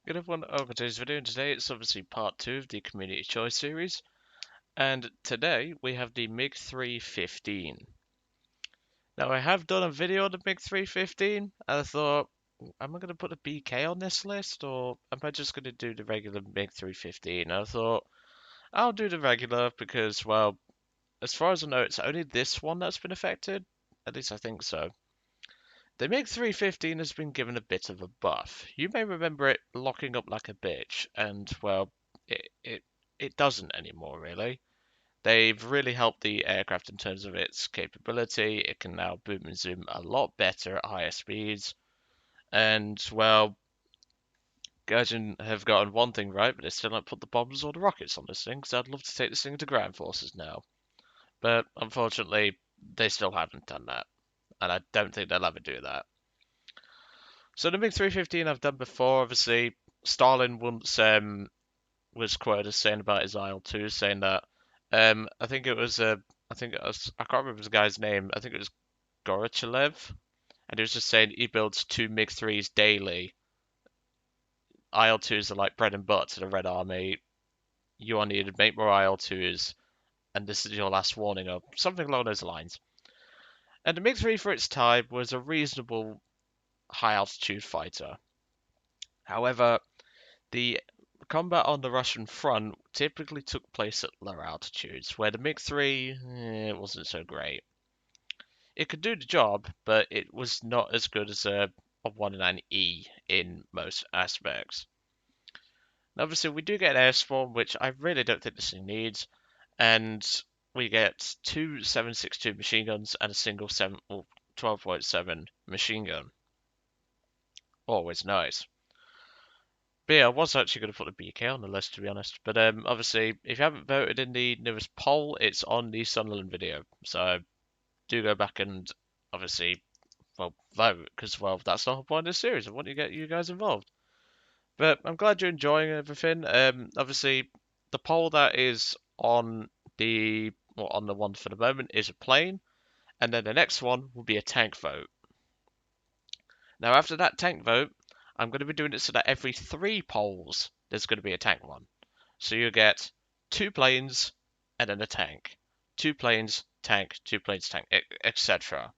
Good everyone, welcome to today's video, and today it's obviously part 2 of the Community Choice series, and today we have the Mig-3-15. Now I have done a video on the Mig-3-15, and I thought, am I going to put a BK on this list, or am I just going to do the regular Mig-3-15? And I thought, I'll do the regular because, well, as far as I know, it's only this one that's been affected, at least I think so. The MiG-315 has been given a bit of a buff. You may remember it locking up like a bitch, and well, it doesn't anymore really. They've really helped the aircraft in terms of its capability. It can now boom and zoom a lot better at higher speeds. And well, Gaijin have gotten one thing right, but they still haven't put the bombs or the rockets on this thing, because I'd love to take this thing to ground forces now. But unfortunately, they still haven't done that. And I don't think they'll ever do that. So the MiG-315 I've done before. Obviously, Stalin once was quoted as saying about his IL-2, saying that I think it was I can't remember the guy's name. I think it was Gorochilev, and he was just saying he builds 2 MiG-3s daily. IL-2s are like bread and butter to the Red Army. You are needed to make more IL-2s, and this is your last warning, or something along those lines. And the MiG-3 for its time was a reasonable high altitude fighter. However, the combat on the Russian front typically took place at lower altitudes, where the MiG-3 it wasn't so great. It could do the job, but it was not as good as a 109E in most aspects. Now, obviously, we do get airborne, which I really don't think this thing needs, and we get two 7.62 machine guns and a single 12.7 machine gun. Always nice. But yeah, I was actually going to put the BK on the list, to be honest. But obviously, if you haven't voted in the newest poll, it's on the Sunderland video. So do go back and obviously, well, vote, because, well, that's the whole point of this series. I want to get you guys involved. But I'm glad you're enjoying everything. Obviously, the poll that is on on the one for the moment is a plane, and then the next one will be a tank vote. Now, after that tank vote, I'm going to be doing it so that every 3 polls, there's going to be a tank one. So you get 2 planes and then a tank. 2 planes, tank, 2 planes, tank, etc.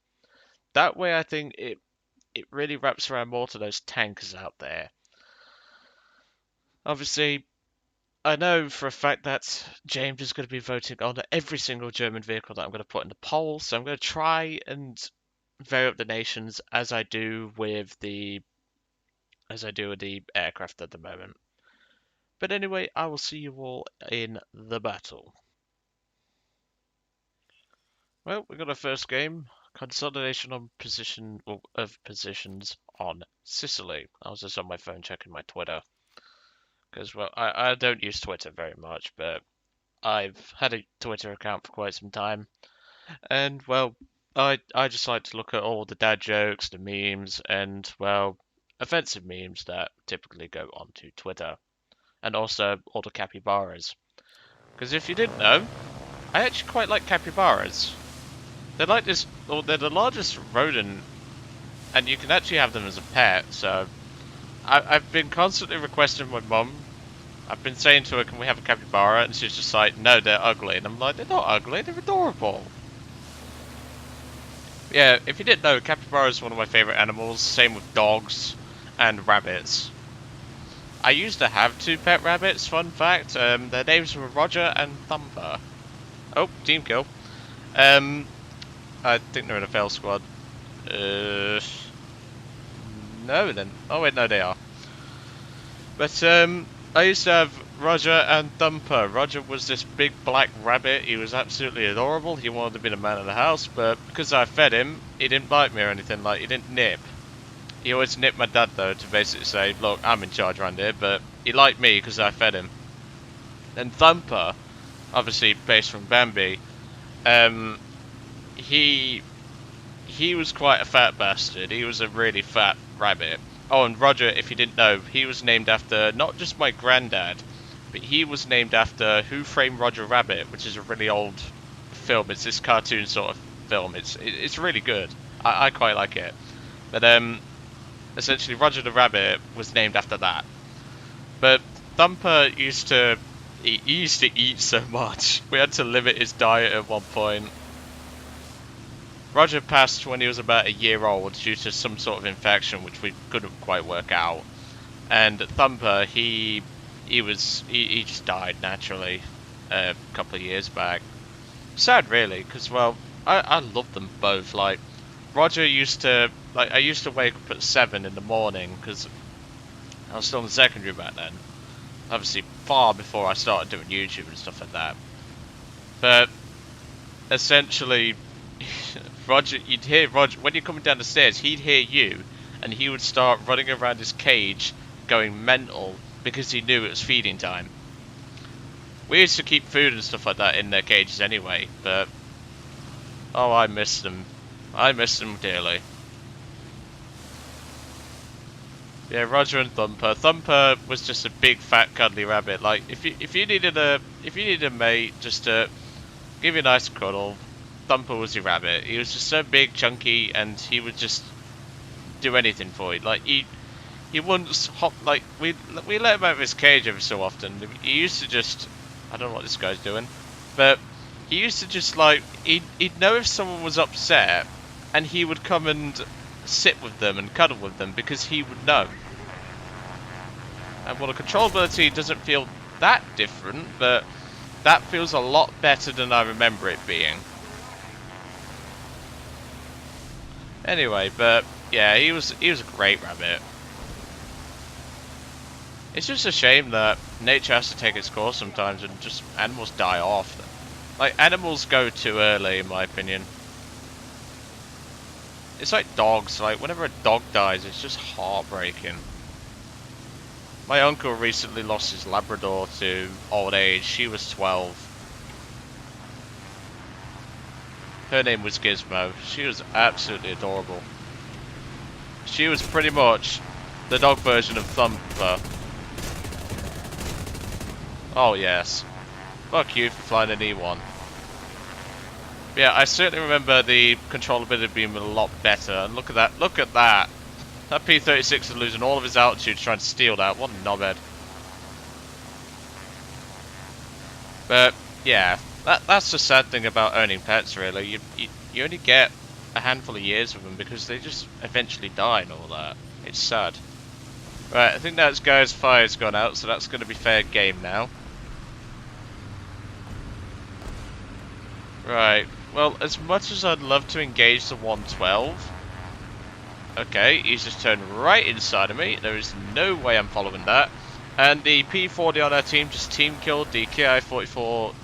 That way, I think it really wraps around more to those tankers out there. Obviously, I know for a fact that James is going to be voting on every single German vehicle that I'm going to put in the poll, so I'm going to try and vary up the nations as I do with the aircraft at the moment. But anyway, I will see you all in the battle. Well, we got our first game. Consolidation on of positions on Sicily. I was just on my phone checking my Twitter. Because, well, I don't use Twitter very much, but I've had a Twitter account for quite some time. And, well, I just like to look at all the dad jokes, the memes, and, well, offensive memes that typically go onto Twitter. And also all the capybaras. Because if you didn't know, I actually quite like capybaras. They're like this, or they're the largest rodent, and you can actually have them as a pet. So I've been constantly requesting my mum. I've been saying to her, "Can we have a capybara?" And she's just like, "No, they're ugly." And I'm like, "They're not ugly. They're adorable." Yeah, if you didn't know, capybara is one of my favorite animals. Same with dogs and rabbits. I used to have 2 pet rabbits. Fun fact: their names were Roger and Thumper. Oh, team kill. I think they're in a fail squad. No then. Oh wait, no they are. But I used to have Roger and Thumper. Roger was this big black rabbit. He was absolutely adorable. He wanted to be the man of the house, but because I fed him, he didn't bite me or anything. Like, he didn't nip. He always nipped my dad though to basically say, look, I'm in charge around here, but he liked me because I fed him. And Thumper, obviously based from Bambi, he was quite a fat bastard. He was a really fat rabbit. Oh, and Roger, if you didn't know, he was named after not just my granddad, but he was named after Who Framed Roger Rabbit, which is a really old film. It's this cartoon sort of film. It's really good. I quite like it. But essentially, Roger the Rabbit was named after that. But Thumper used to he used to eat so much. We had to limit his diet at one point. Roger passed when he was about a year old due to some sort of infection which we couldn't quite work out. And Thumper, he just died naturally a couple of years back. Sad really, because well, I love them both. Like Roger used to I used to wake up at 7 in the morning because I was still in secondary back then. Obviously far before I started doing YouTube and stuff like that. But essentially Roger, you'd hear Roger when you're coming down the stairs, he'd hear you and he would start running around his cage going mental because he knew it was feeding time. We used to keep food and stuff like that in their cages anyway, but oh, I miss them. I miss them dearly. Yeah, Roger and Thumper. Thumper was just a big fat cuddly rabbit. Like if you needed a mate just to give you a nice cuddle, Thumper was your rabbit. He was just so big, chunky, and he would just do anything for you. Like he wouldn't hop. Like we let him out of his cage every so often. He used to just, I don't know what this guy's doing, but he used to just like he'd know if someone was upset, and he would come and sit with them and cuddle with them because he would know. And well, the controllability doesn't feel that different, but that feels a lot better than I remember it being. Anyway, but yeah, he was a great rabbit. It's just a shame that nature has to take its course sometimes and just animals die off. Like animals go too early in my opinion. It's like dogs, like whenever a dog dies it's just heartbreaking. My uncle recently lost his Labrador to old age. She was 12. Her name was Gizmo. She was absolutely adorable. She was pretty much the dog version of Thumper. Oh yes. Fuck you for flying an E1. Yeah, I certainly remember the controllability being a lot better. And look at that, look at that. That P-36 is losing all of his altitude trying to steal that. What a knobhead. But yeah, that's the sad thing about owning pets really. You only get a handful of years with them because they just eventually die and all that. It's sad. Right, I think that guy's fire's gone out, so that's going to be fair game now. Right, well, as much as I'd love to engage the 112, okay, he's just turned right inside of me. There is no way I'm following that. And the P-40 on our team just team killed the Ki-44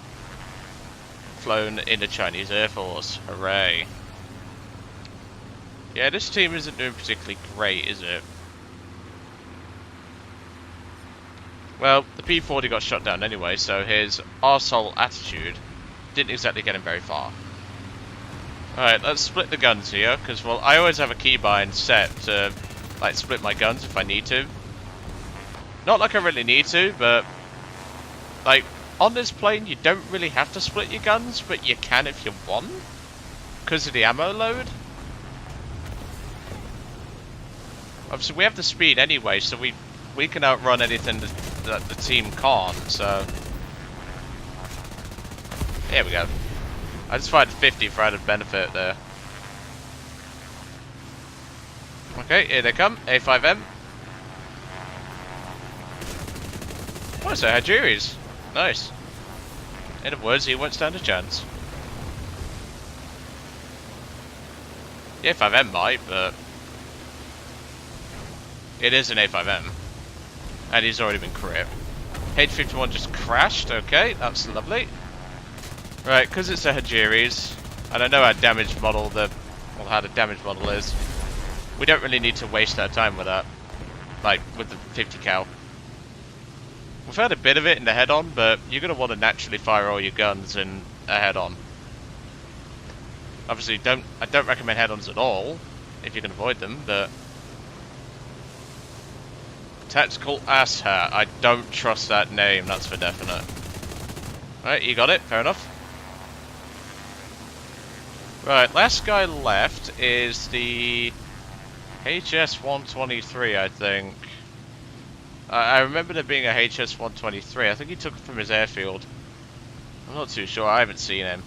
flown in the Chinese Air Force. Hooray. Yeah, this team isn't doing particularly great, is it? Well, the P-40 got shot down anyway, so his arsehole attitude didn't exactly get him very far. Alright, let's split the guns here, because, well, I always have a keybind set to, like, split my guns if I need to. Not like I really need to, but, like, on this plane you don't really have to split your guns, but you can if you want, because of the ammo load. Obviously, we have the speed anyway, so we can outrun anything that the team can't, so... There we go. I just fired 50 for added benefit there. Okay, here they come. A5M. Oh, so Hajiri's. Nice. In other words, he won't stand a chance. The A5M might, but... It is an A5M. And he's already been crit. H51 just crashed. Okay, that's lovely. Right, because it's a Hajiri's, and I know our damage model, how the damage model is, we don't really need to waste our time with that, like with the 50 cal. We've had a bit of it in the head-on, but you're going to want to naturally fire all your guns in a head-on. Obviously, I don't recommend head-ons at all, if you can avoid them, but... Tactical asshat, I don't trust that name, that's for definite. Right, you got it, fair enough. Right, last guy left is the HS-123, I think. I remember there being a HS-123. I think he took it from his airfield. I'm not too sure. I haven't seen him.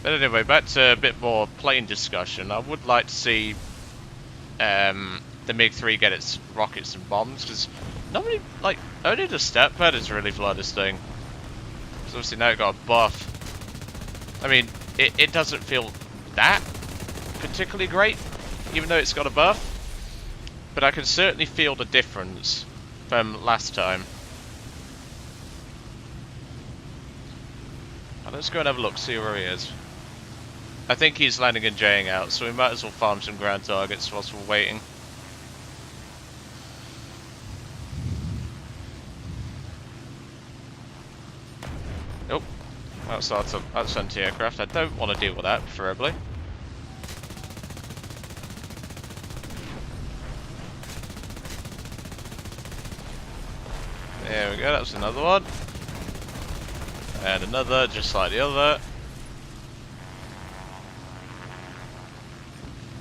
But anyway, back to a bit more plane discussion. I would like to see the MiG-3 get its rockets and bombs, because nobody, like, only the step pad has really fly this thing. Because obviously now it got a buff. I mean, it doesn't feel that particularly great, even though it's got a buff. But I can certainly feel the difference from last time. Now let's go and have a look, see where he is. I think he's landing and J'ing out, so we might as well farm some ground targets whilst we're waiting. Oh, that's anti-aircraft. I don't want to deal with that, preferably. There we go, that's another one. And another, just like the other.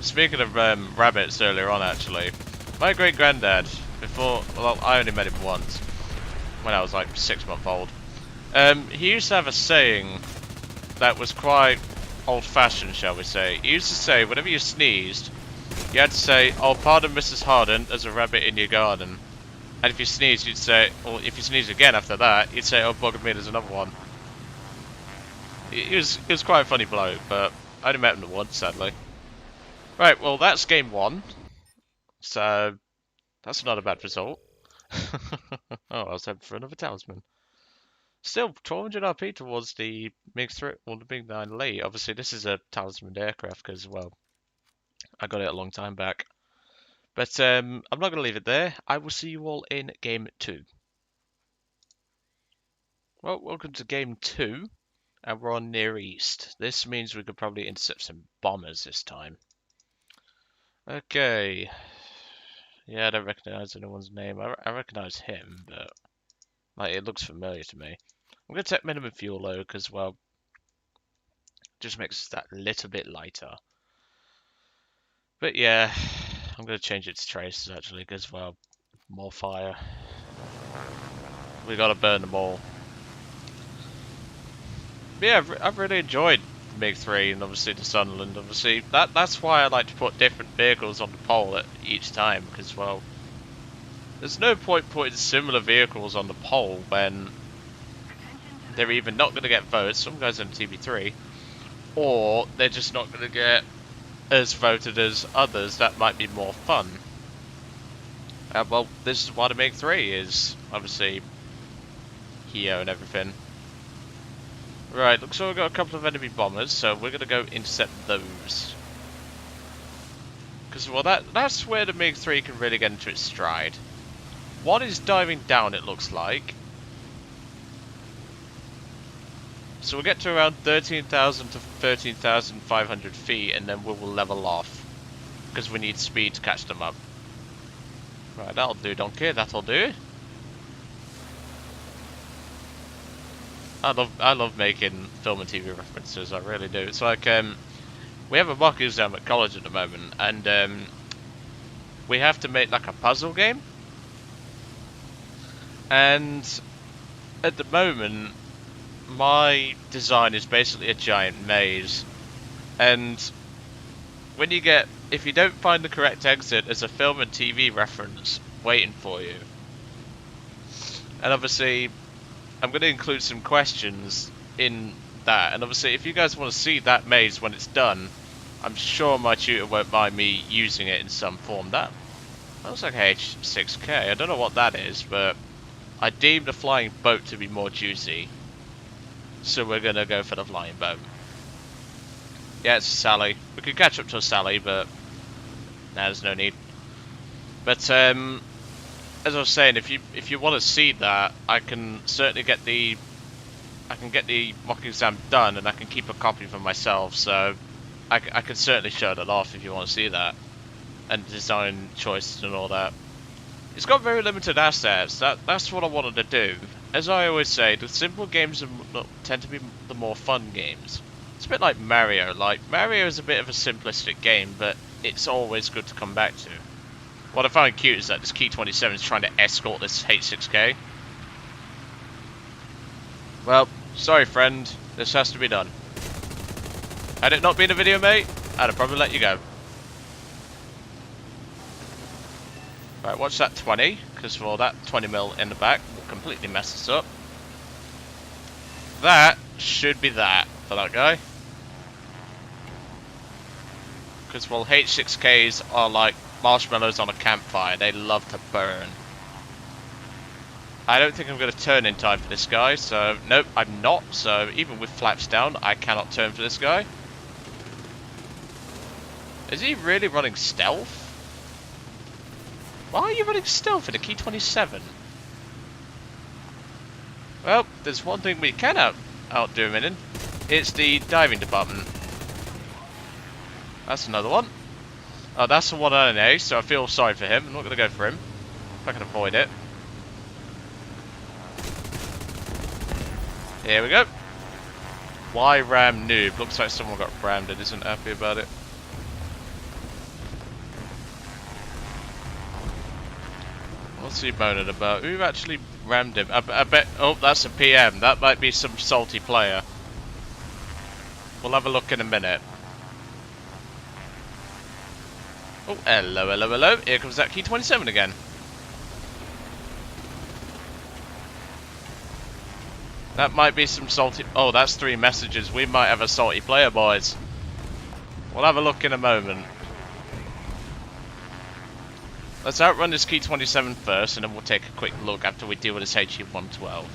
Speaking of rabbits earlier on, actually, my great-granddad, before, well, I only met him once, when I was like 6 months old. He used to have a saying that was quite old-fashioned, shall we say. He used to say, whenever you sneezed, you had to say, "Oh, pardon Mrs. Harden, there's a rabbit in your garden." And if you sneezed, you'd say, well, if you sneeze again after that, you'd say, "Oh, bugger me, there's another one." He was quite a funny bloke, but I only met him once, sadly. Right, well, that's game one. So, that's not a bad result. Oh, I was hoping for another talisman. Still, 1200 RP towards the MiG-3 or the Mig-9 late. Obviously, this is a talisman aircraft because, well, I got it a long time back. But I'm not going to leave it there. I will see you all in game 2. Well, welcome to game 2, and we're on Near East. This means we could probably intercept some bombers this time. Okay. Yeah, I don't recognize anyone's name. I recognize him, but like it looks familiar to me. I'm going to take minimum fuel load because, well, just makes that little bit lighter. But yeah, I'm going to change it to traces actually because, well, more fire. We got to burn them all. But yeah, I've really enjoyed the MiG-3 and obviously the Sunderland. Obviously, that's why I like to put different vehicles on the pole at each time because, well, there's no point putting similar vehicles on the pole when they're either not going to get votes, some guys on TB3, or they're just not going to get as voted as others that might be more fun. Well, this is why the MiG-3 is obviously here and everything. Right, looks like we've got a couple of enemy bombers, so we're going to go intercept those. Because, well, that's where the MiG-3 can really get into its stride. One is diving down, it looks like. So we'll get to around 13,000 to 13,500 feet, and then we will level off. Because we need speed to catch them up. Right, that'll do, donkey, that'll do. I love making film and TV references, I really do. It's like, we have a mock exam at college at the moment, and we have to make like a puzzle game. And at the moment, my design is basically a giant maze. And when you get, if you don't find the correct exit, there's a film and TV reference waiting for you. And obviously, I'm going to include some questions in that. And obviously, if you guys want to see that maze when it's done, I'm sure my tutor won't mind me using it in some form. That looks like H6K. I don't know what that is, but I deemed the flying boat to be more juicy. So we're going to go for the flying boat. Yeah, it's a Sally. We could catch up to a Sally, but nah, there's no need. But as I was saying, if you want to see that, I can certainly get the mock exam done, and I can keep a copy for myself. So I can certainly show that off if you want to see that, and design choices and all that. It's got very limited assets. That's what I wanted to do. As I always say, the simple games tend to be the more fun games. It's a bit like Mario. Like, Mario is a bit of a simplistic game, but it's always good to come back to. What I find cute is that this Key-27 is trying to escort this H6K. Well, sorry friend, this has to be done. Had it not been a video, mate, I'd have probably let you go. Right, watch that 20, because for that 20mm in the back will completely mess us up. That should be that for that guy. Because, well, H6Ks are like marshmallows on a campfire. They love to burn. I don't think I'm going to turn in time for this guy, so nope, I'm not. So even with flaps down, I cannot turn for this guy. Is he really running stealth? Why are you running stealth in a Key-27? Well, there's one thing we can outdo him in. It's the diving department. That's another one. Oh, that's the one on an A, so I feel sorry for him. I'm not going to go for him. If I can avoid it. Here we go. Why ram noob? Looks like someone got rammed and isn't happy about it. What's he moaning about? Who actually rammed him? I bet... Oh, that's a PM. That might be some salty player. We'll have a look in a minute. Oh, hello, hello, hello. Here comes that Key-27 again. That might be some salty... Oh, that's 3 messages. We might have a salty player, boys. We'll have a look in a moment. Let's outrun this Key-27 first, and then we'll take a quick look after we deal with this HE-112.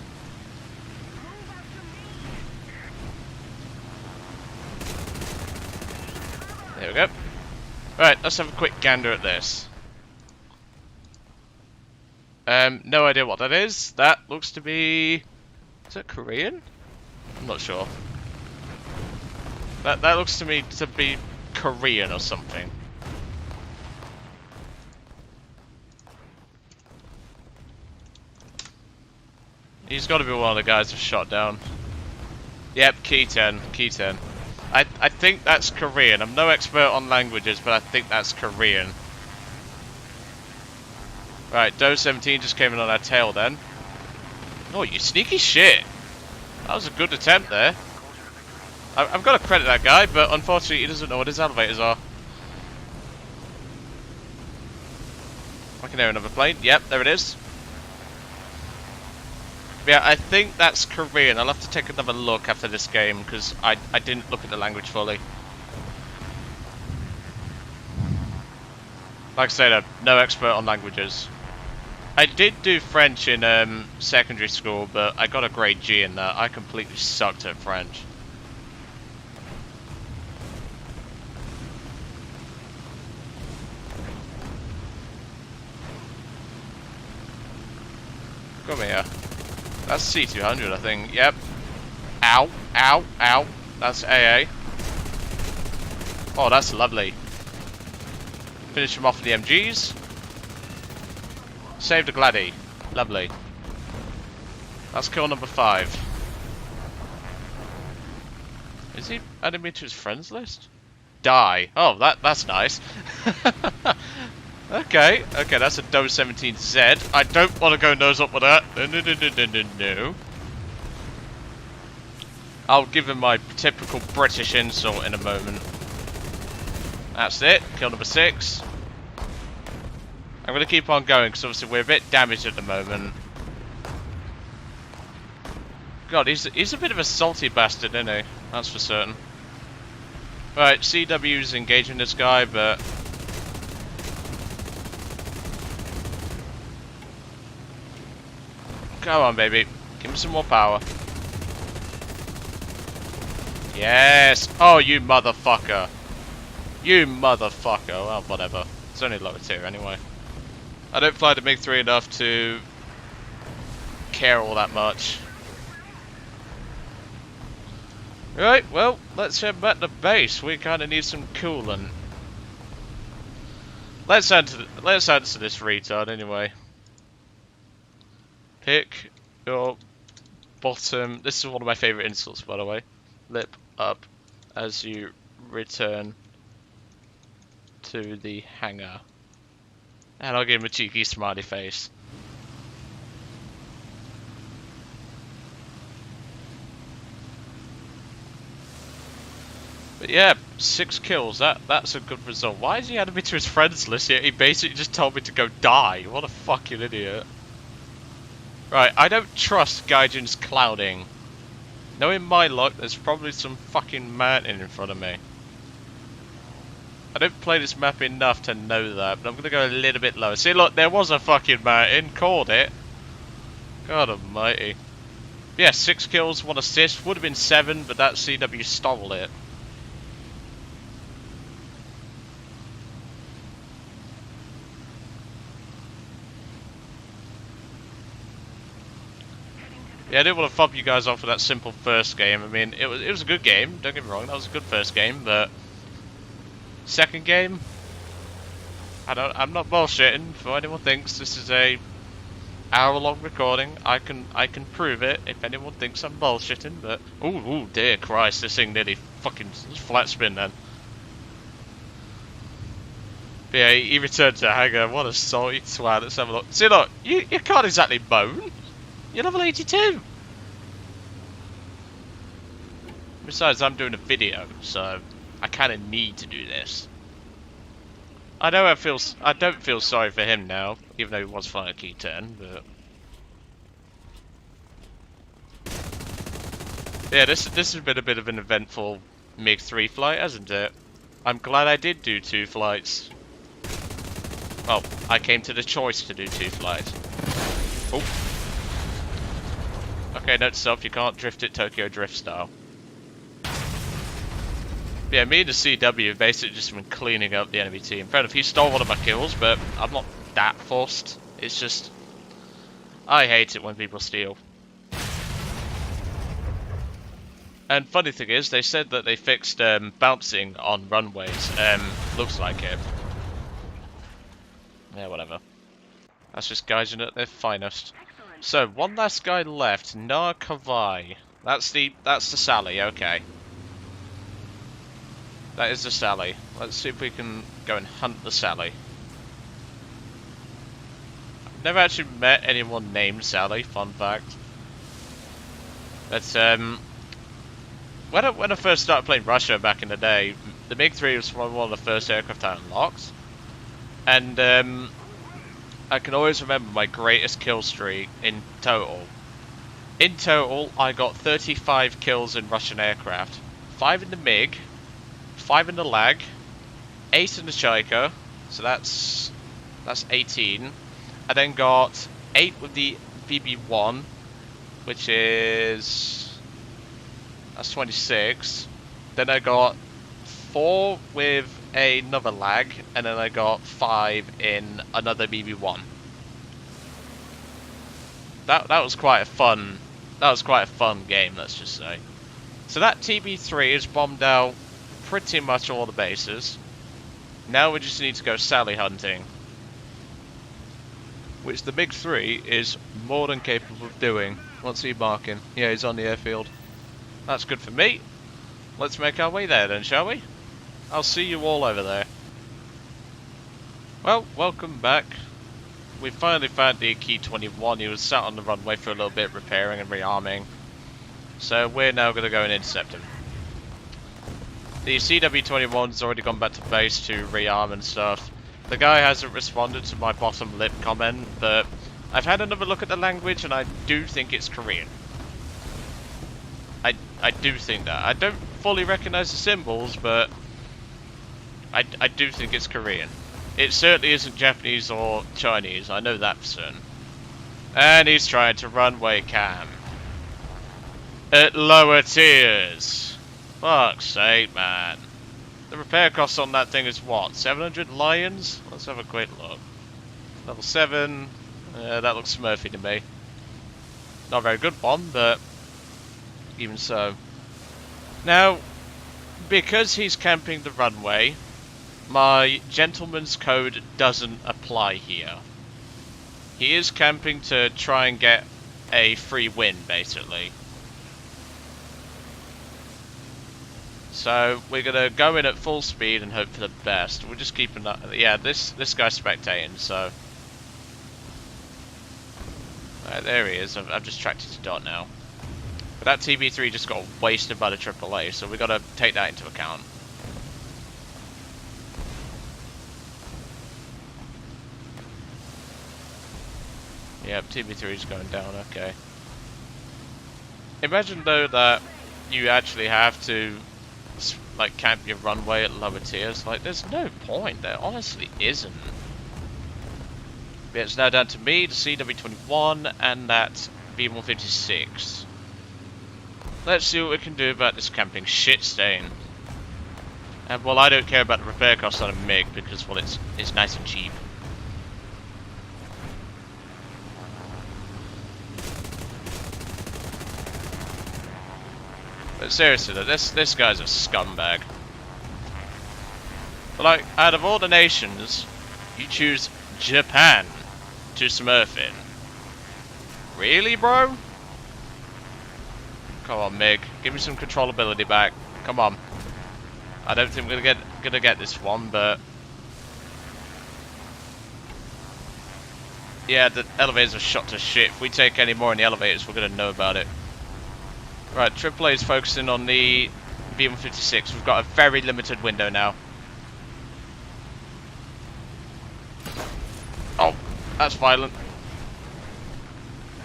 There we go. Right, let's have a quick gander at this. No idea what that is. That looks to be... Is that Korean? I'm not sure. That looks to me to be Korean or something. He's got to be one of the guys who shot down. Yep, Key 10. Key 10. I think that's Korean. I'm no expert on languages, but I think that's Korean. Right, Doe 17 just came in on our tail then. Oh, you sneaky shit. That was a good attempt there. I've got to credit that guy, but unfortunately he doesn't know what his elevators are. I can hear another plane. Yep, there it is. Yeah, I think that's Korean. I'll have to take another look after this game because I didn't look at the language fully. Like I said, I'm no expert on languages. I did do French in secondary school, but I got a grade G in that. I completely sucked at French. Come here. That's C200, I think. Yep. Ow, ow, ow. That's AA. Oh, that's lovely. Finish him off with the MGs. Saved a Gladdy. Lovely. That's kill number 5. Is he adding me to his friends list? Die. Oh, that's nice. Okay, that's a Doe 17Z. I don't want to go nose up with that. No. I'll give him my typical British insult in a moment. That's it. Kill number 6. I'm going to keep on going because obviously we're a bit damaged at the moment. God, he's a bit of a salty bastard, isn't he? That's for certain. Right, CW's engaging this guy, but... Come on, baby. Give me some more power. Yes! Oh, you motherfucker. You motherfucker. Well, whatever. It's only lower tier anyway. I don't fly the Mig-3 enough to care all that much. Right, well, let's head back to base. We kind of need some coolant. Let's answer this retard anyway. Pick your bottom. This is one of my favourite insults, by the way. Lip up. as you return to the hangar. And I'll give him a cheeky smiley face. But yeah, 6 kills, that's a good result. Why has he added me to his friends list yet? He basically just told me to go die. What a fucking idiot. Right, I don't trust Gaijin's clouding. Knowing my luck, there's probably some fucking mountain in front of me. I don't play this map enough to know that, but I'm gonna go a little bit lower. See, look, there was a fucking mountain. Called it. God almighty. Yeah, 6 kills, 1 assist. Would have been 7, but that CW stole it. Yeah, I didn't want to fob you guys off with that simple first game. I mean, it was a good game. Don't get me wrong, that was a good first game, but second game, I'm not bullshitting. For anyone thinks this is a hour-long recording, I can prove it. If anyone thinks I'm bullshitting, but ooh, dear Christ, this thing nearly fucking flat spin then. But yeah, he returned to hangar. What a salty twat. Let's have a look. See, look, you can't exactly moan. You're level 82. Besides, I'm doing a video, so I kind of need to do this. I know I don't feel sorry for him now, even though he was flying a key turn, but yeah, this has been a bit of an eventful Mig-3 flight, hasn't it? I'm glad I did do 2 flights. Well, I came to the choice to do 2 flights. Oh. Okay, note to self, you can't drift it Tokyo Drift style. Yeah, me and the CW have basically just been cleaning up the enemy team. Fair enough, he stole one of my kills, but I'm not that fussed. It's just, I hate it when people steal. And funny thing is, they said that they fixed bouncing on runways. Looks like it. Yeah, whatever. That's just guys at their finest. So, one last guy left, Narkavai. That's the Sally, okay. That is the Sally. Let's see if we can go and hunt the Sally. I've never actually met anyone named Sally, fun fact. But, when I first started playing Russia back in the day, the Mig-3 was one of the first aircraft I unlocked. And, I can always remember my greatest kill streak in total. In total, I got 35 kills in Russian aircraft. 5 in the MiG, 5 in the Lag, 8 in the Chaika, so that's 18. I then got 8 with the BB-1, which is... that's 26. Then I got 4 with another Lag, and then I got 5 in another BB-1. That was quite a fun game, let's just say. So that TB3 has bombed out pretty much all the bases. Now we just need to go Sally hunting, which the Mig-3 is more than capable of doing. What's he marking? Yeah, he's on the airfield. That's good for me. Let's make our way there then, shall we? I'll see you all over there. Well, welcome back. We finally found the Key 21. He was sat on the runway for a little bit, repairing and rearming. So we're now going to go and intercept him. The CW-21's already gone back to base to rearm and stuff. The guy hasn't responded to my bottom lip comment, but I've had another look at the language and I do think it's Korean. I do think that. I don't fully recognize the symbols, but I do think it's Korean. It certainly isn't Japanese or Chinese, I know that for certain. And he's trying to runway cam. At lower tiers. Fuck's sake, man. The repair cost on that thing is what? 700 lions? Let's have a quick look. Level 7. That looks smurfy to me. Not a very good one, but even so. Now, because he's camping the runway, my gentleman's code doesn't apply here. He is camping to try and get a free win, basically. So we're gonna go in at full speed and hope for the best. We're just keeping that. Yeah, this guy's spectating. So there he is. I've just tracked it to dot now. But that TB3 just got wasted by the AAA, so we gotta take that into account. Yep, TB3 is going down. Okay. Imagine though that you actually have to like camp your runway at lower tiers. Like, there's no point. There honestly isn't. But it's now down to me, the CW21, and that V156. Let's see what we can do about this camping shit stain. And well, I don't care about the repair costs on a MiG because, well, it's nice and cheap. But seriously though, this guy's a scumbag. But like, out of all the nations, you choose Japan to smurf in. Really, bro? Come on, Mig. Give me some controllability back. Come on. I don't think we're gonna get this one, but yeah, the elevators are shot to shit. If we take any more in the elevators, we're gonna know about it. Right, AAA is focusing on the V156. We've got a very limited window now. Oh, that's violent.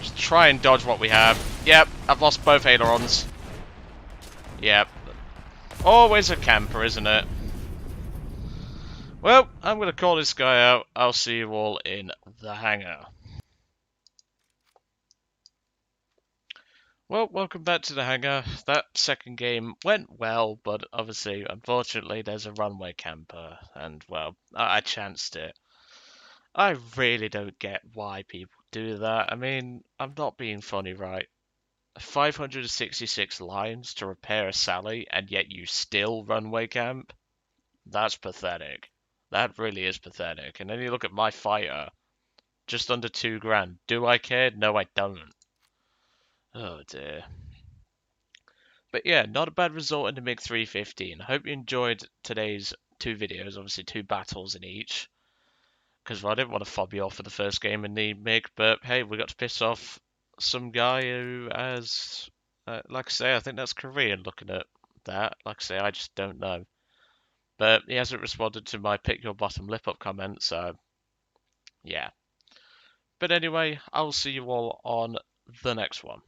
Just try and dodge what we have. Yep, I've lost both ailerons. Yep. Always a camper, isn't it? Well, I'm going to call this guy out. I'll see you all in the hangar. Well, welcome back to the hangar. That second game went well, but obviously, unfortunately, there's a runway camper, and well, I chanced it. I really don't get why people do that. I mean, I'm not being funny, right? 566 lines to repair a Sally, and yet you still runway camp? That's pathetic. That really is pathetic. And then you look at my fighter, just under 2 grand. Do I care? No, I don't. Oh dear. But yeah, not a bad result in the Mig-3-15. I hope you enjoyed today's 2 videos, obviously 2 battles in each. Because well, I didn't want to fob you off for the first game in the MiG, but hey, we got to piss off some guy who has, like I say, I think that's Korean looking at that. Like I say, I just don't know. But he hasn't responded to my pick your bottom lip up comment, so yeah. But anyway, I'll see you all on the next one.